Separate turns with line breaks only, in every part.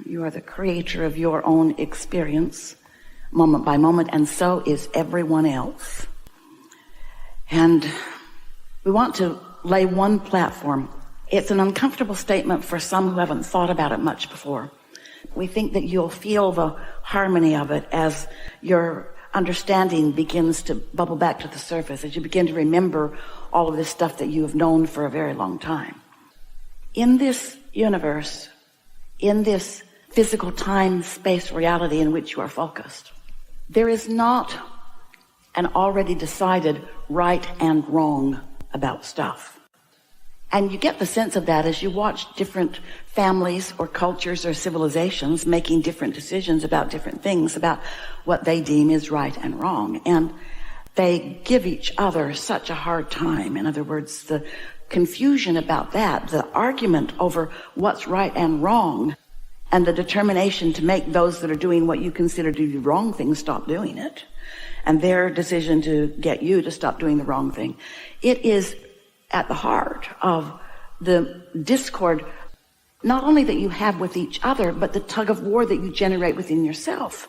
You are the creator of your own experience, moment by moment, and so is everyone else. And we want to lay one platform. It's an uncomfortable statement for some who haven't thought about it much before. We think that you'll feel the harmony of it as your understanding begins to bubble back to the surface, as you begin to remember all of this stuff that you have known for a very long time. In this universe, in this physical time-space reality in which you are focused, there is not an already decided right and wrong about stuff. And you get the sense of that as you watch different families or cultures or civilizations making different decisions about different things, about what they deem is right and wrong. And they give each other such a hard time. In other words, the confusion about that, the argument over what's right and wrong, and the determination to make those that are doing what you consider to be the wrong thing stop doing it, and their decision to get you to stop doing the wrong thing. It is at the heart of the discord, not only that you have with each other, but the tug of war that you generate within yourself,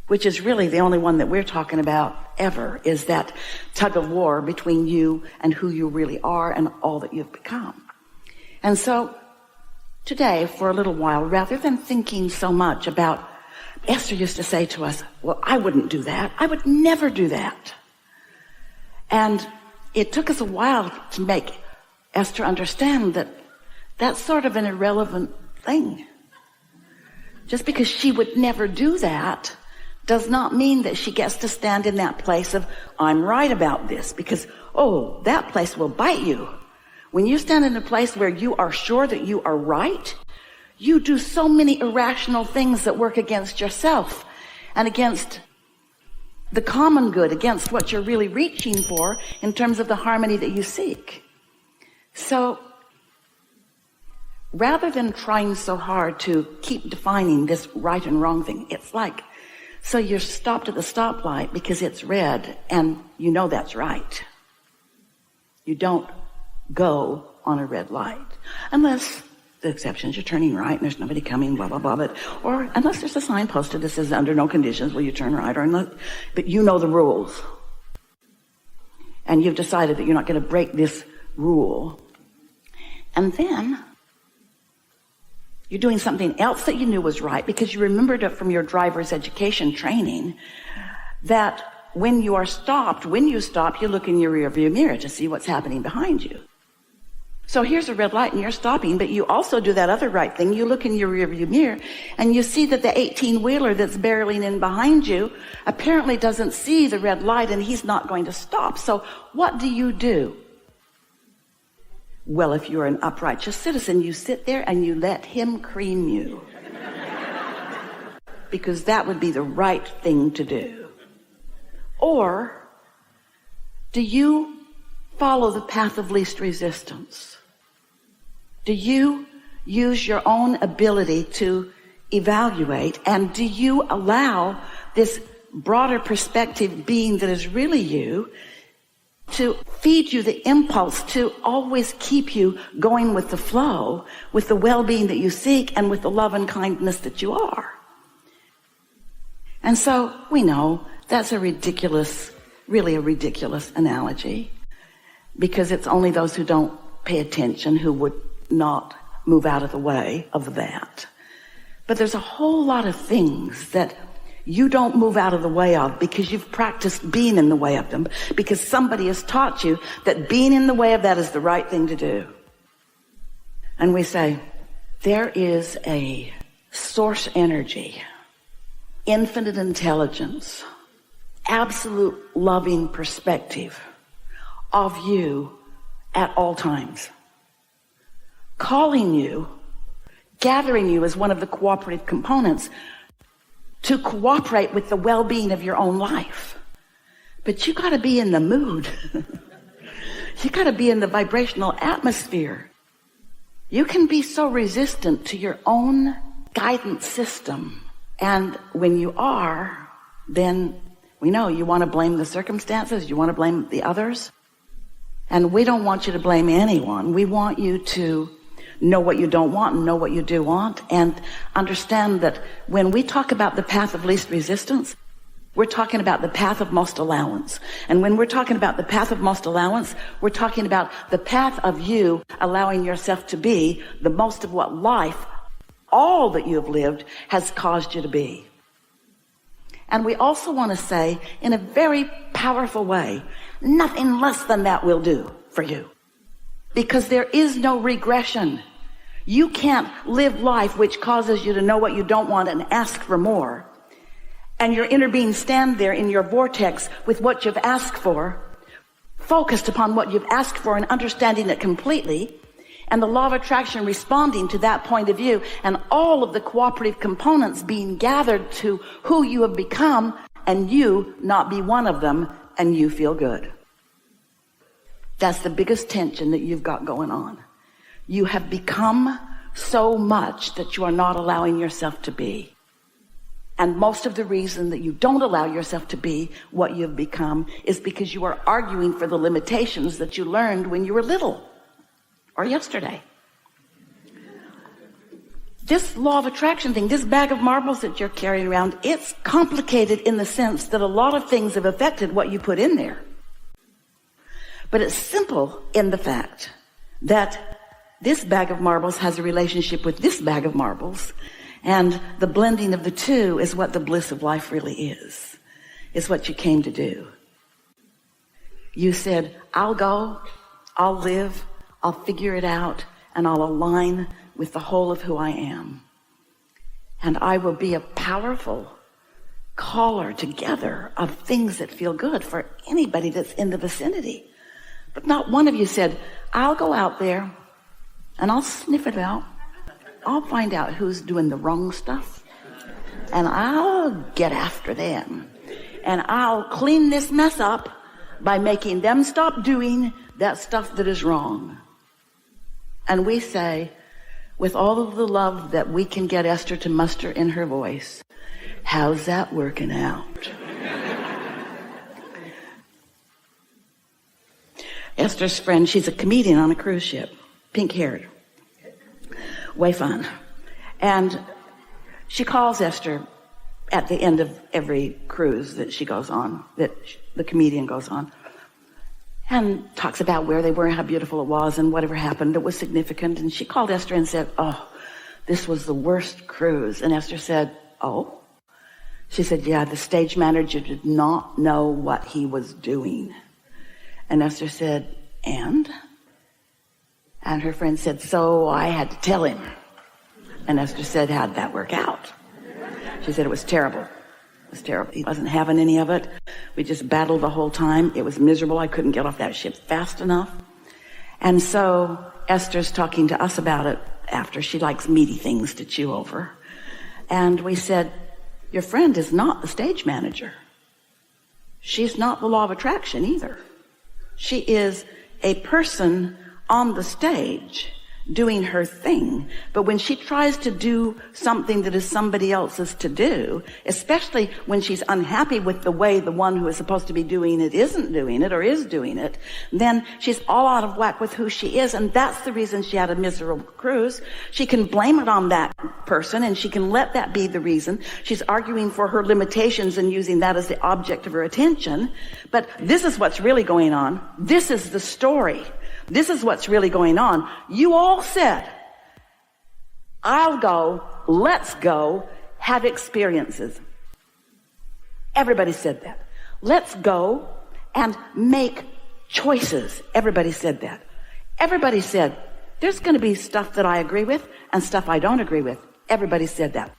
which is really the only one that we're talking about ever, is that tug of war between you and who you really are and all that you've become. And so today, for a little while, rather than thinking so much about, Esther used to say to us, well, I wouldn't do that. I would never do that. And it took us a while to make Esther understand that that's sort of an irrelevant thing. Just because she would never do that does not mean that she gets to stand in that place of, I'm right about this, because, oh, that place will bite you. When you stand in a place where you are sure that you are right, you do so many irrational things that work against yourself and against the common good, against what you're really reaching for in terms of the harmony that you seek. So rather than trying so hard to keep defining this right and wrong thing, it's like, so you're stopped at the stoplight because it's red and you know that's right. You don't go on a red light unless the exceptions, you're turning right and there's nobody coming, blah, blah, blah. Or unless there's a sign posted that says under no conditions will you turn right, or unless, but you know the rules. And you've decided that you're not going to break this rule. And then you're doing something else that you knew was right because you remembered it from your driver's education training, that when you stop, you look in your rearview mirror to see what's happening behind you. So here's a red light and you're stopping, but you also do that other right thing. You look in your rearview mirror and you see that the 18-wheeler that's barreling in behind you apparently doesn't see the red light and he's not going to stop. So what do? Well, if you're an upright citizen, you sit there and you let him cream you. Because that would be the right thing to do. Or do you follow the path of least resistance? Do you use your own ability to evaluate, and do you allow this broader perspective being that is really you to feed you the impulse to always keep you going with the flow, with the well-being that you seek and with the love and kindness that you are? And so we know that's really a ridiculous analogy, because it's only those who don't pay attention who would not move out of the way of that. But there's a whole lot of things that you don't move out of the way of because you've practiced being in the way of them, because somebody has taught you that being in the way of that is the right thing to do. And we say, there is a source energy, infinite intelligence, absolute loving perspective of you at all times, calling you, gathering you as one of the cooperative components to cooperate with the well-being of your own life. But you got to be in the mood. You got to be in the vibrational atmosphere. You can be so resistant to your own guidance system. And when you are, then we know you want to blame the circumstances, you want to blame the others. And we don't want you to blame anyone. We want you to know what you don't want and know what you do want, and understand that when we talk about the path of least resistance, we're talking about the path of most allowance. And when we're talking about the path of most allowance, we're talking about the path of you allowing yourself to be the most of what life, all that you have lived, has caused you to be. And we also want to say, in a very powerful way, nothing less than that will do for you. Because there is no regression. You can't live life which causes you to know what you don't want and ask for more, and your inner being stand there in your vortex with what you've asked for, focused upon what you've asked for and understanding it completely, and the law of attraction responding to that point of view, and all of the cooperative components being gathered to who you have become, and you not be one of them, and you feel good. That's the biggest tension that you've got going on. You have become so much that you are not allowing yourself to be. And most of the reason that you don't allow yourself to be what you've become is because you are arguing for the limitations that you learned when you were little or yesterday. This law of attraction thing, this bag of marbles that you're carrying around, it's complicated in the sense that a lot of things have affected what you put in there. But it's simple in the fact that this bag of marbles has a relationship with this bag of marbles. And the blending of the two is what the bliss of life really is what you came to do. You said, I'll go, I'll live, I'll figure it out, and I'll align with the whole of who I am. And I will be a powerful caller together of things that feel good for anybody that's in the vicinity. But not one of you said, I'll go out there and I'll sniff it out. I'll find out who's doing the wrong stuff, and I'll get after them, and I'll clean this mess up by making them stop doing that stuff that is wrong. And we say, with all of the love that we can get Esther to muster in her voice, how's that working out? Esther's friend, she's a comedian on a cruise ship, pink-haired. Way fun. And she calls Esther at the end of every cruise that she goes on, that the comedian goes on, and talks about where they were, how beautiful it was, and whatever happened that was significant. And she called Esther and said, oh, this was the worst cruise. And Esther said, oh? She said, yeah, the stage manager did not know what he was doing. And Esther said, and? And her friend said, so I had to tell him. And Esther said, how'd that work out? She said, it was terrible. It was terrible. He wasn't having any of it. We just battled the whole time. It was miserable. I couldn't get off that ship fast enough. And so Esther's talking to us about it after. She likes meaty things to chew over. And we said, your friend is not the stage manager. She's not the law of attraction either. She is a person on the stage doing her thing. But when she tries to do something that is somebody else's to do, especially when she's unhappy with the way the one who is supposed to be doing it isn't doing it or is doing it, then she's all out of whack with who she is. And that's the reason she had a miserable cruise. She can blame it on that person, and she can let that be the reason. She's arguing for her limitations and using that as the object of her attention. But this is what's really going on. This is the story. This is what's really going on. You all said, I'll go, let's go, have experiences. Everybody said that. Let's go and make choices. Everybody said that. Everybody said, there's going to be stuff that I agree with and stuff I don't agree with. Everybody said that.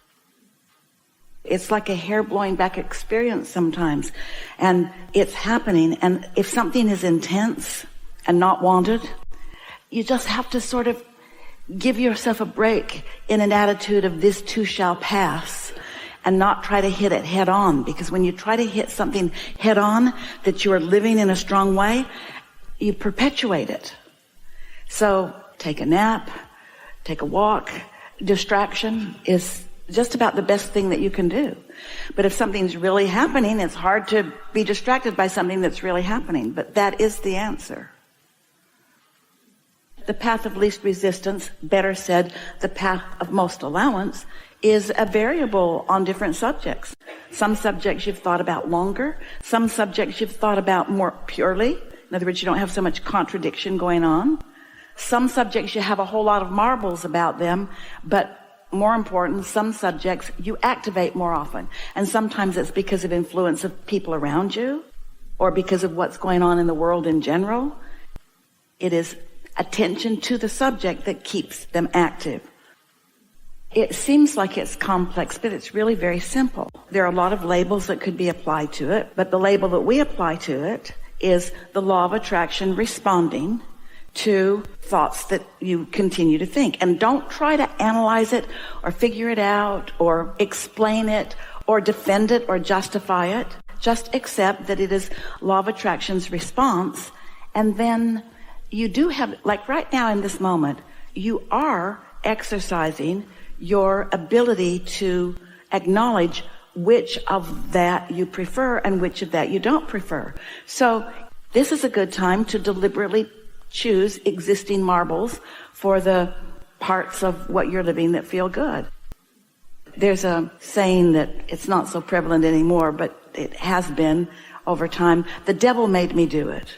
It's like a hair blowing back experience sometimes. And it's happening. And if something is intense and not wanted, you just have to sort of give yourself a break in an attitude of this too shall pass, and not try to hit it head on. Because when you try to hit something head on that you are living in a strong way, you perpetuate it. So take a nap, take a walk. Distraction is just about the best thing that you can do. But if something's really happening, it's hard to be distracted by something that's really happening. But that is the answer. the path of least resistance, better said, the path of most allowance, is a variable on different subjects. Some subjects you've thought about longer. Some subjects you've thought about more purely. In other words, you don't have so much contradiction going on. Some subjects you have a whole lot of marbles about them, but more important, some subjects you activate more often. And sometimes it's because of influence of people around you or because of what's going on in the world in general. It is attention to the subject that keeps them active. It seems like it's complex, but it's really very simple. There are a lot of labels that could be applied to it, but the label that we apply to it is the law of attraction responding to thoughts that you continue to think. And don't try to analyze it or figure it out or explain it or defend it or justify it. Just accept that it is law of attraction's response. And then you do have, like right now in this moment, you are exercising your ability to acknowledge which of that you prefer and which of that you don't prefer. So this is a good time to deliberately choose existing marbles for the parts of what you're living that feel good. There's a saying that it's not so prevalent anymore, but it has been over time. The devil made me do it.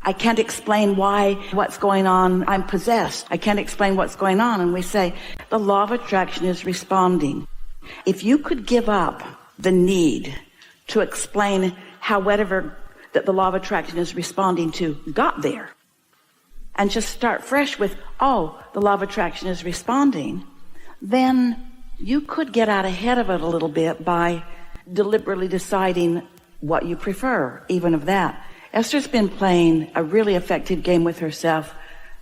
I can't explain what's going on. I'm possessed. I can't explain what's going on. And we say, the law of attraction is responding. If you could give up the need to explain how whatever that the law of attraction is responding to got there, and just start fresh with, oh, the law of attraction is responding, then you could get out ahead of it a little bit by deliberately deciding what you prefer, even of that. Esther's been playing a really effective game with herself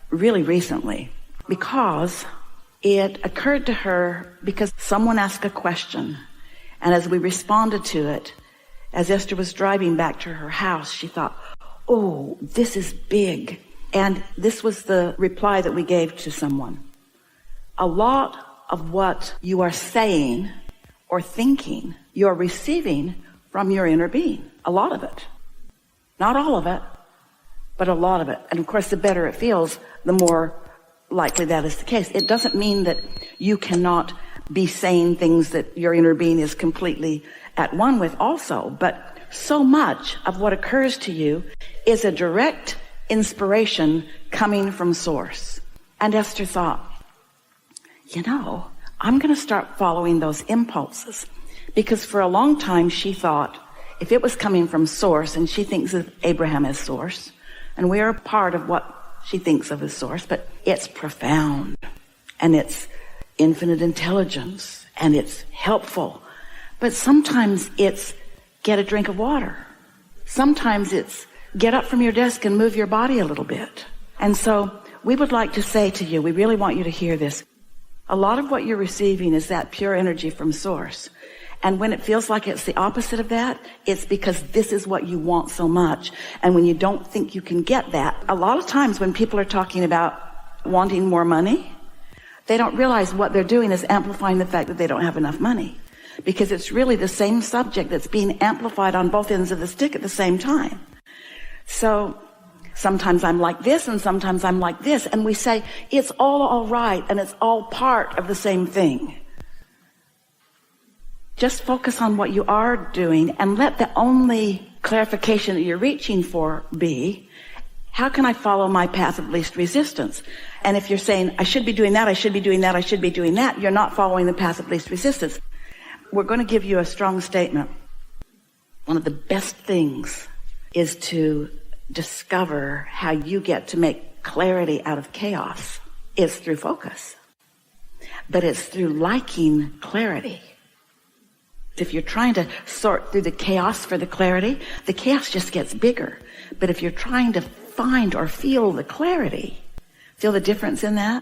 really recently because it occurred to her because someone asked a question. And as we responded to it, as Esther was driving back to her house, she thought, oh, this is big. And this was the reply that we gave to someone. A lot of what you are saying or thinking, you're receiving from your inner being. A lot of it. Not all of it, but a lot of it. And of course, the better it feels, the more likely that is the case. It doesn't mean that you cannot be saying things that your inner being is completely at one with also, but so much of what occurs to you is a direct inspiration coming from source. And Esther thought, I'm going to start following those impulses, because for a long time she thought if it was coming from source, and she thinks of Abraham as source, and we are a part of what she thinks of as source, but it's profound, and it's infinite intelligence, and it's helpful. But sometimes it's get a drink of water. Sometimes it's get up from your desk and move your body a little bit. And so we would like to say to you, we really want you to hear this. A lot of what you're receiving is that pure energy from source. And when it feels like it's the opposite of that, it's because this is what you want so much. And when you don't think you can get that, a lot of times when people are talking about wanting more money, they don't realize what they're doing is amplifying the fact that they don't have enough money. Because it's really the same subject that's being amplified on both ends of the stick at the same time. So sometimes I'm like this and sometimes I'm like this. And we say it's all right and it's all part of the same thing. Just focus on what you are doing and let the only clarification that you're reaching for be, how can I follow my path of least resistance? And if you're saying, I should be doing that, I should be doing that, I should be doing that, you're not following the path of least resistance. We're going to give you a strong statement. One of the best things is to discover how you get to make clarity out of chaos. It's through focus. But it's through liking clarity. If you're trying to sort through the chaos for the clarity, the chaos just gets bigger. But if you're trying to find or feel the clarity, feel the difference in that?